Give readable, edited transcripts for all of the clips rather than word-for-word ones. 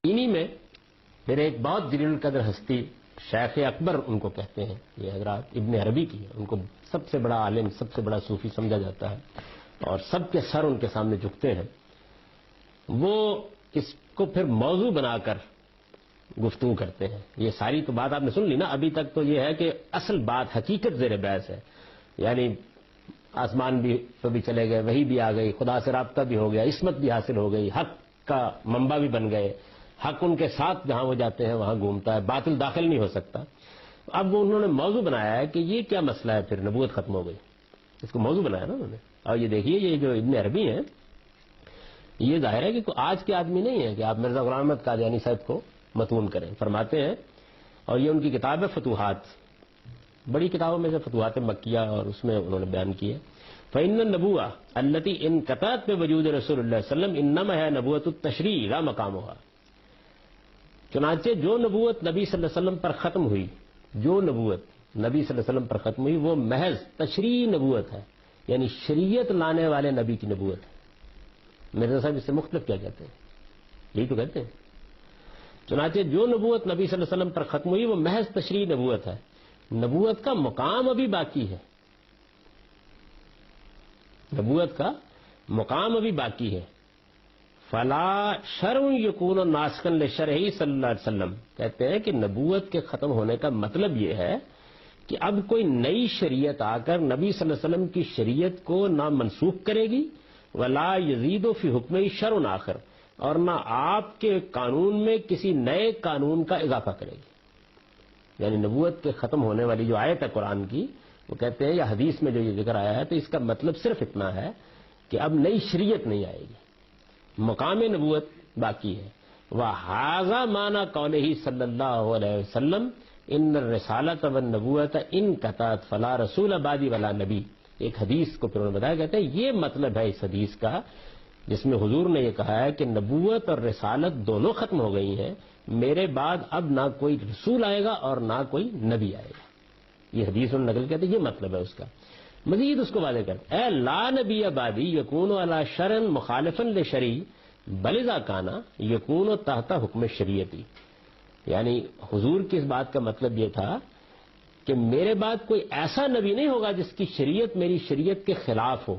انہی میں پھر ایک بہت جلیل القدر ہستی شیخ اکبر ان کو کہتے ہیں، یہ حضرات ابن عربی کی ہے، ان کو سب سے بڑا عالم، سب سے بڑا صوفی سمجھا جاتا ہے اور سب کے سر ان کے سامنے جھکتے ہیں. وہ اس کو پھر موضوع بنا کر گفتگو کرتے ہیں. یہ ساری تو بات آپ نے سن لی نا. ابھی تک تو یہ ہے کہ اصل بات حقیقت زیر بحث ہے، یعنی آسمان بھی تو بھی چلے گئے، وہی بھی آ گئی، خدا سے رابطہ بھی ہو گیا، عصمت بھی حاصل ہو گئی، حق کا منبع بھی بن گئے، حق ان کے ساتھ جہاں وہ جاتے ہیں وہاں گھومتا ہے، باطل داخل نہیں ہو سکتا. اب وہ انہوں نے موضوع بنایا ہے کہ یہ کیا مسئلہ ہے، پھر نبوت ختم ہو گئی، اس کو موضوع بنایا نا انہوں نے. اور یہ دیکھیے یہ جو ابن عربی ہیں، یہ ظاہر ہے کہ کوئی آج کے آدمی نہیں ہے کہ آپ مرزا غلام احمد قادیانی صاحب کو متون کریں. فرماتے ہیں، اور یہ ان کی کتاب ہے فتوحات، بڑی کتابوں میں سے فتوحات مکیہ، اور اس میں انہوں نے بیان کیا فإن النبوة التي انقطعت بوجود رسول اللہ صلی اللہ علیہ وسلم انما ہے نبوت التشریع لا مقامها. چنانچہ جو نبوت نبی صلی اللہ علیہ وسلم پر ختم ہوئی، جو نبوت نبی صلی اللہ علیہ وسلم پر ختم ہوئی وہ محض تشریعی نبوت ہے، یعنی شریعت لانے والے نبی کی نبوت ہے. مرزا صاحب اس سے مختلف کیا کہتے ہیں؟ یہی تو کہتے ہیں. چنانچہ جو نبوت نبی صلی اللہ علیہ وسلم پر ختم ہوئی وہ محض تشریعی نبوت ہے، نبوت کا مقام ابھی باقی ہے، نبوت کا مقام ابھی باقی ہے. فلا شرع یکون ناسخا لشرعہ صلی اللہ علیہ وسلم. کہتے ہیں کہ نبوت کے ختم ہونے کا مطلب یہ ہے کہ اب کوئی نئی شریعت آ کر نبی صلی اللہ علیہ وسلم کی شریعت کو نہ منسوخ کرے گی، ولا یزید فی حکم شرع آخر، اور نہ آپ کے قانون میں کسی نئے قانون کا اضافہ کرے گی. یعنی نبوت کے ختم ہونے والی جو آیت ہے قرآن کی، وہ کہتے ہیں یا حدیث میں جو یہ ذکر آیا ہے تو اس کا مطلب صرف اتنا ہے کہ اب نئی شریعت نہیں آئے گی، مقام نبوت باقی ہے. وَهَذَا مَعْنَى قَوْلِهِ صلی اللہ علیہ وسلم ان الرسالۃ والنبوۃ انقطعت فلا رسول بعدی ولا نبی. ایک حدیث کو پھر انہوں نے بتایا، کہتے ہیں یہ مطلب ہے اس حدیث کا جس میں حضور نے یہ کہا ہے کہ نبوت اور رسالت دونوں ختم ہو گئی ہیں، میرے بعد اب نہ کوئی رسول آئے گا اور نہ کوئی نبی آئے گا. یہ حدیث انہوں نے نقل کہتے ہیں یہ مطلب ہے اس کا. مزید اس کو واضح کرتے اے لا نبی بعدی یکون علی شرع مخالفا لشرعی بل اذا کان یکون تحت حکم شریعتی. یعنی حضور کی اس بات کا مطلب یہ تھا کہ میرے بعد کوئی ایسا نبی نہیں ہوگا جس کی شریعت میری شریعت کے خلاف ہو،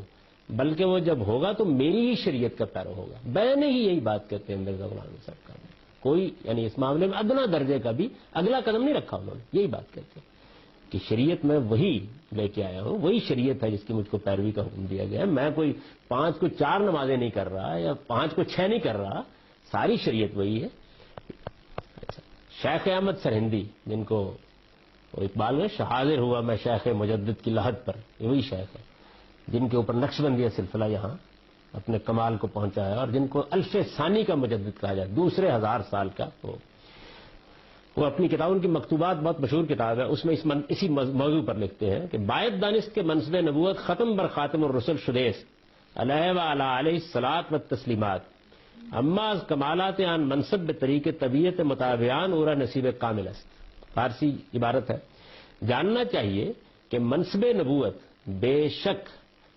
بلکہ وہ جب ہوگا تو میری ہی شریعت کا پیرو ہوگا. بیان ہی یہی بات کہتے ہیں مرزا غلام احمد صاحب کا. کوئی یعنی اس معاملے میں ادنا درجے کا بھی اگلا قدم نہیں رکھا انہوں نے. یہی بات کہتے ہیں کہ شریعت میں وہی لے کے آیا ہوں، وہی شریعت ہے جس کی مجھ کو پیروی کا حکم دیا گیا ہے. میں کوئی 5 کو 4 نمازیں نہیں کر رہا یا 5 کو 6 نہیں کر رہا، ساری شریعت وہی ہے. اچھا، شیخ احمد سرہندی جن کو اقبال میں حاضر ہوا میں شیخ مجدد کی لحد پر، یہ وہی شیخ ہے جن کے اوپر نقشبندیہ سلسلہ یہاں اپنے کمال کو پہنچا ہے اور جن کو الف ثانی کا مجدد کہا جائے، دوسرے 1000 سال کا. وہ اپنی کتاب، ان کی مکتوبات بہت مشہور کتاب ہے، اس میں اسی موضوع پر لکھتے ہیں کہ باعث دانست کے منصب نبوت ختم بر خاتم الرسل شدیس علیہ وعلی علیہ الصلاۃ والتسلیمات اما از کمالات آن منصب بطریق طبیعت مطابعان اورا نصیب کامل است. فارسی عبارت ہے. جاننا چاہیے کہ منصب نبوت بے شک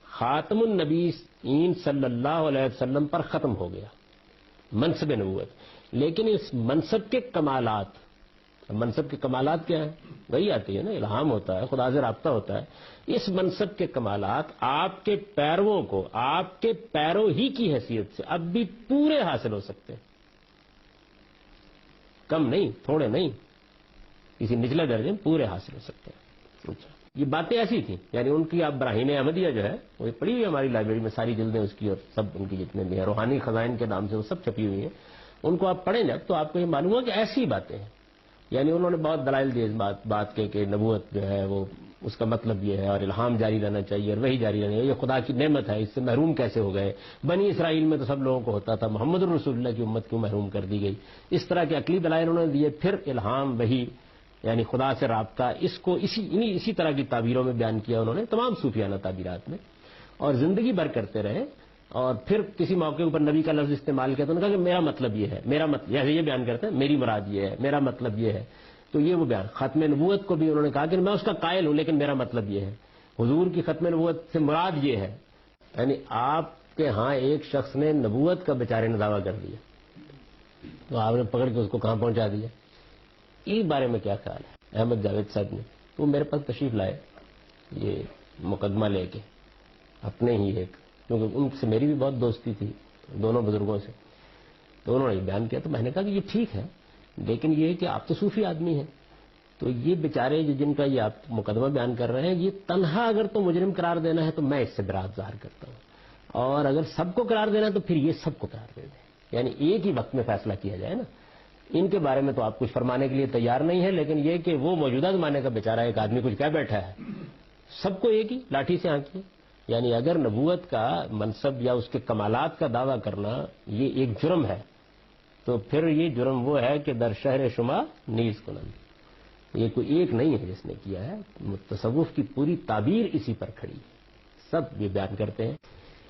خاتم النبیین صلی اللہ علیہ وسلم پر ختم ہو گیا، منصب نبوت، لیکن اس منصب کے کمالات، منصب کے کمالات کیا ہیں؟ وہی آتی ہے نا، الہام ہوتا ہے، خدا سے رابطہ ہوتا ہے. اس منصب کے کمالات آپ کے پیرووں کو آپ کے پیرو ہی کی حیثیت سے اب بھی پورے حاصل ہو سکتے ہیں، کم نہیں، تھوڑے نہیں، کسی نچلے درجے میں پورے حاصل ہو سکتے ہیں. اچھا، یہ باتیں ایسی تھیں. یعنی ان کی آپ براہین احمدیہ جو ہے وہ پڑھی ہوئی ہماری لائبریری میں، ساری جلدیں اس کی اور سب ان کی جتنے بھی ہیں، روحانی خزائن کے نام سے وہ سب چھپی ہوئی ہیں. ان کو آپ پڑھیں جب تو آپ کو یہ معلوم ہو کہ ایسی باتیں ہیں. یعنی انہوں نے بہت دلائل دیے اس بات کے کہ نبوت جو ہے وہ اس کا مطلب یہ ہے اور الہام جاری رہنا چاہیے اور وہی جاری رہنا چاہیے، یہ خدا کی نعمت ہے، اس سے محروم کیسے ہو گئے؟ بنی اسرائیل میں تو سب لوگوں کو ہوتا تھا، محمد الرسول اللہ کی امت کیوں محروم کر دی گئی؟ اس طرح کے عقلی دلائل انہوں نے دیے. پھر الہام وہی یعنی خدا سے رابطہ، اس کو اسی طرح کی تعبیروں میں بیان کیا انہوں نے تمام صوفیانہ تعبیرات میں، اور زندگی بھر کرتے رہے. اور پھر کسی موقع پر نبی کا لفظ استعمال کیا تو انہوں نے کہا کہ میرا مطلب یہ ہے، میرا مطلب جیسے یہ بیان کرتے ہیں میری مراد یہ ہے، میرا مطلب یہ ہے. تو یہ وہ بیان ختم نبوت کو بھی انہوں نے کہا کہ میں اس کا قائل ہوں لیکن میرا مطلب یہ ہے. حضور کی ختم نبوت سے مراد یہ ہے. یعنی آپ کے ہاں ایک شخص نے نبوت کا بیچارے نے دعویٰ کر دیا تو آپ نے پکڑ کے اس کو کہاں پہنچا دیا. اس بارے میں کیا خیال ہے؟ احمد جاوید صاحب نے وہ میرے پاس تشریف لائے یہ مقدمہ لے کے اپنے ہی ایک، کیونکہ ان سے میری بھی بہت دوستی تھی دونوں بزرگوں سے، تو انہوں نے یہ بیان کیا. تو میں نے کہا کہ یہ ٹھیک ہے، لیکن یہ کہ آپ تو صوفی آدمی ہیں، تو یہ بیچارے جن کا یہ آپ مقدمہ بیان کر رہے ہیں، یہ تنہا اگر تو مجرم قرار دینا ہے تو میں اس سے برات ظاہر کرتا ہوں، اور اگر سب کو قرار دینا ہے تو پھر یہ سب کو قرار دے دیں، یعنی ایک ہی وقت میں فیصلہ کیا جائے نا. ان کے بارے میں تو آپ کچھ فرمانے کے لیے تیار نہیں ہے، لیکن یہ کہ وہ موجودہ زمانے کا بیچارہ ایک آدمی کچھ کہہ بیٹھا ہے، سب کو ایک ہی لاٹھی سے آنکھیں. یعنی اگر نبوت کا منصب یا اس کے کمالات کا دعویٰ کرنا یہ ایک جرم ہے، تو پھر یہ جرم وہ ہے کہ در شہر شما نیز کنند. یہ کوئی ایک نہیں ہے جس نے کیا ہے، تصوف کی پوری تعبیر اسی پر کھڑی ہے، سب یہ بیان کرتے ہیں.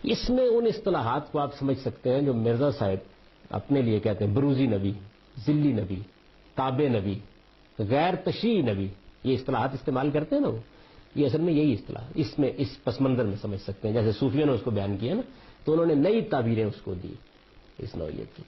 اس میں ان اصطلاحات کو آپ سمجھ سکتے ہیں جو مرزا صاحب اپنے لیے کہتے ہیں، بروزی نبی، ذلی نبی، تابع نبی، غیر تشریعی نبی، یہ اصطلاحات استعمال کرتے ہیں نا وہ، یہ اصل میں یہی اصطلاح اس میں اس پس منظر میں سمجھ سکتے ہیں. جیسے صوفیوں نے اس کو بیان کیا نا، تو انہوں نے نئی تعبیریں اس کو دی اس نوعیت کی.